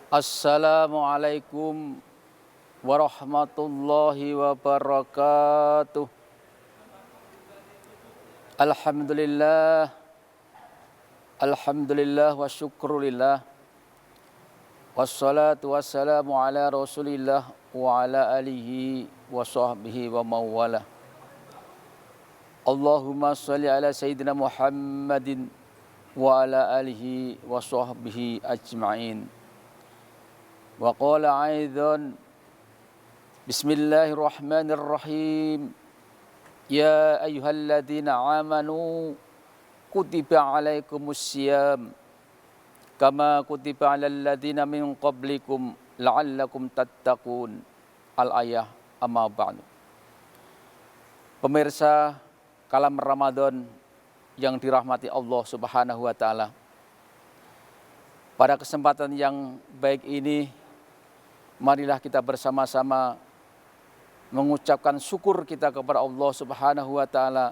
Assalamualaikum warahmatullahi wabarakatuh. Alhamdulillah, alhamdulillah wa syukrulillah. Wassalatu wassalamu ala rasulillah wa ala alihi wa sahbihi wa mawalah. Allahumma salli ala sayyidina Muhammadin wa ala alihi wa sahbihi ajma'in. Wa qala aidan Bismillahirrahmanirrahim. Ya ayyuhalladzina amanu kutiba alaikumussyam kama kutiba alal ladzina min qablikum la'allakum tattaqun. Al-ayah amma ba'du. Pemirsa Kalam Ramadan yang dirahmati Allah Subhanahu wa taala. Pada kesempatan yang baik ini, marilah kita bersama-sama mengucapkan syukur kita kepada Allah Subhanahu wa taala.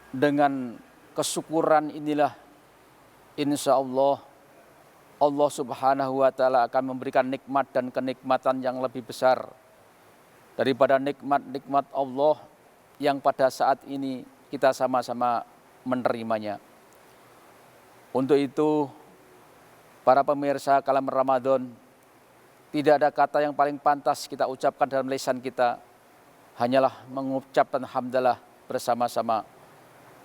Dengan kesyukuran inilah insya Allah Subhanahu wa taala akan memberikan nikmat dan kenikmatan yang lebih besar daripada nikmat-nikmat Allah yang pada saat ini kita sama-sama menerimanya. Untuk itu, para pemirsa Kalam Ramadan, tidak ada kata yang paling pantas kita ucapkan dalam lisan kita, hanyalah mengucapkan hamdalah bersama-sama.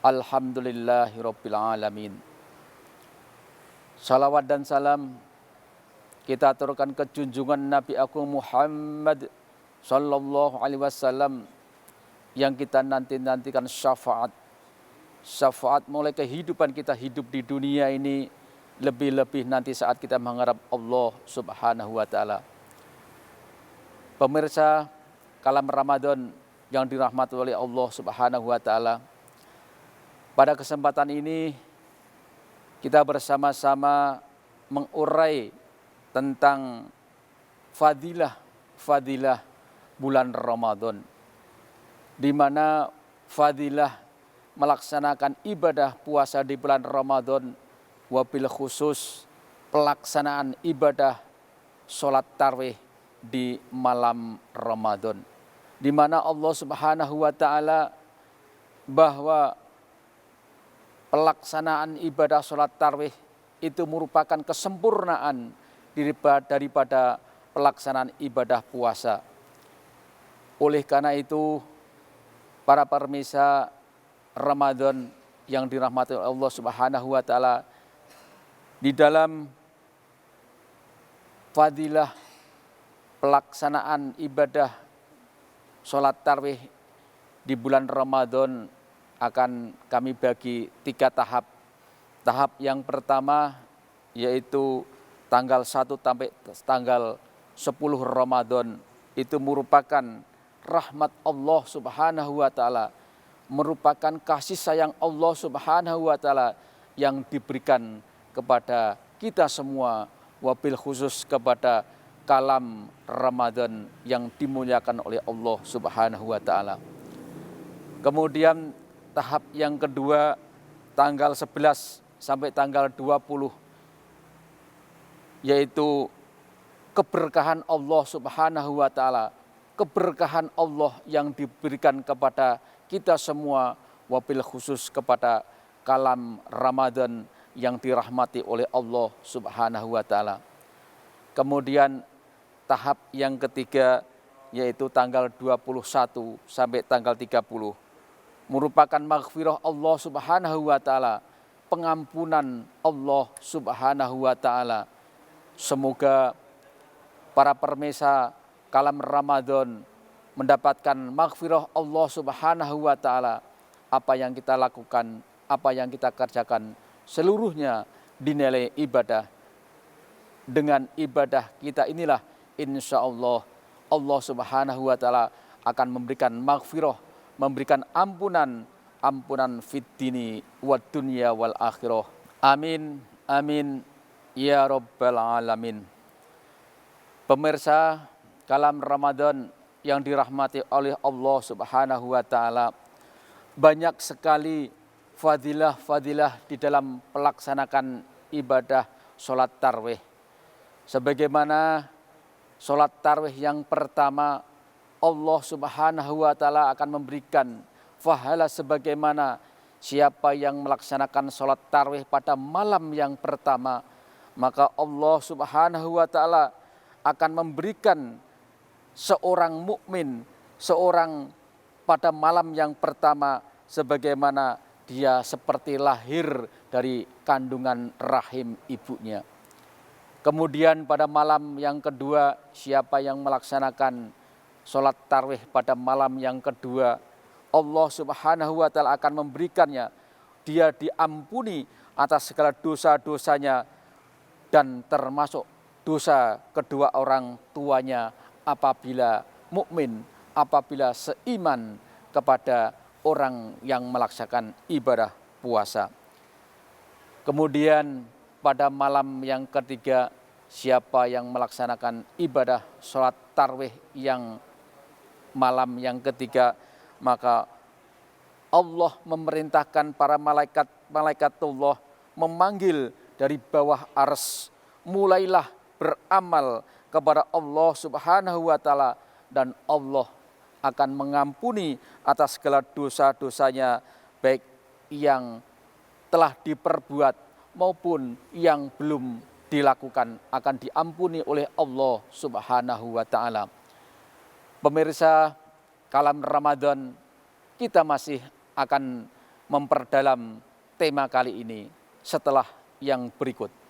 Alhamdulillahirabbil alamin. Salawat dan salam kita aturkan ke junjungan Nabi Agung Muhammad sallallahu alaihi wasallam yang kita nantikan syafaat mulai kehidupan kita hidup di dunia ini, lebih-lebih nanti saat kita mengharap Allah Subhanahu wa taala. Pemirsa Kalam Ramadan yang dirahmati oleh Allah Subhanahu wa taala, pada kesempatan ini kita bersama-sama mengurai tentang fadilah bulan Ramadan, di mana fadilah melaksanakan ibadah puasa di bulan Ramadan, wabil khusus pelaksanaan ibadah sholat tarawih di malam Ramadan, di mana Allah Subhanahu wa taala bahwa pelaksanaan ibadah sholat tarawih itu merupakan kesempurnaan daripada pelaksanaan ibadah puasa. Oleh karena itu, para pemirsa Ramadan yang dirahmati oleh Allah Subhanahu wa taala, di dalam fadilah pelaksanaan ibadah sholat tarawih di bulan Ramadan akan kami bagi 3 tahap. Tahap yang pertama yaitu tanggal 1 sampai tanggal 10 Ramadan, itu merupakan rahmat Allah Subhanahu wa taala, merupakan kasih sayang Allah Subhanahu wa taala yang diberikan kepada kita semua, wabil khusus kepada Kalam Ramadan yang dimuliakan oleh Allah Subhanahu wa taala. Kemudian tahap yang kedua tanggal 11 sampai tanggal 20, yaitu keberkahan Allah Subhanahu wa taala, keberkahan Allah yang diberikan kepada kita semua, wabil khusus kepada Kalam Ramadan yang dirahmati oleh Allah Subhanahu wa taala. Kemudian tahap yang ketiga yaitu tanggal 21 sampai tanggal 30, merupakan maghfirah Allah Subhanahu wa taala, pengampunan Allah Subhanahu wa taala. Semoga para pemirsa Kalam Ramadan mendapatkan maghfirah Allah Subhanahu wa taala. Apa yang kita lakukan, apa yang kita kerjakan, seluruhnya dinilai ibadah. Dengan ibadah kita inilah insya Allah Subhanahu wa taala akan memberikan maghfirah, memberikan ampunan fid dini wad dunya wal akhirah. Amin amin ya rabbal alamin. Pemirsa Kalam Ramadan yang dirahmati oleh Allah Subhanahu wa taala, banyak sekali fadilah di dalam pelaksanakan ibadah sholat tarawih. Sebagaimana sholat tarawih yang pertama, Allah Subhanahu wa Ta'ala akan memberikan pahala sebagaimana siapa yang melaksanakan sholat tarawih pada malam yang pertama, maka Allah Subhanahu wa Ta'ala akan memberikan seorang mukmin, seorang pada malam yang pertama sebagaimana dia seperti lahir dari kandungan rahim ibunya. Kemudian pada malam yang kedua, siapa yang melaksanakan sholat tarawih pada malam yang kedua, Allah Subhanahu wa Ta'ala akan memberikannya, dia diampuni atas segala dosa-dosanya dan termasuk dosa kedua orang tuanya apabila mukmin, apabila seiman kepada orang yang melaksanakan ibadah puasa. Kemudian pada malam yang ketiga, siapa yang melaksanakan ibadah sholat tarawih yang malam yang ketiga, maka Allah memerintahkan para malaikatullah memanggil dari bawah arsy, mulailah beramal kepada Allah Subhanahu wa Ta'ala, dan Allah akan mengampuni atas segala dosa-dosanya, baik yang telah diperbuat maupun yang belum dilakukan, akan diampuni oleh Allah Subhanahu wa Ta'ala. Pemirsa Kalam Ramadan, kita masih akan memperdalam tema kali ini setelah yang berikut.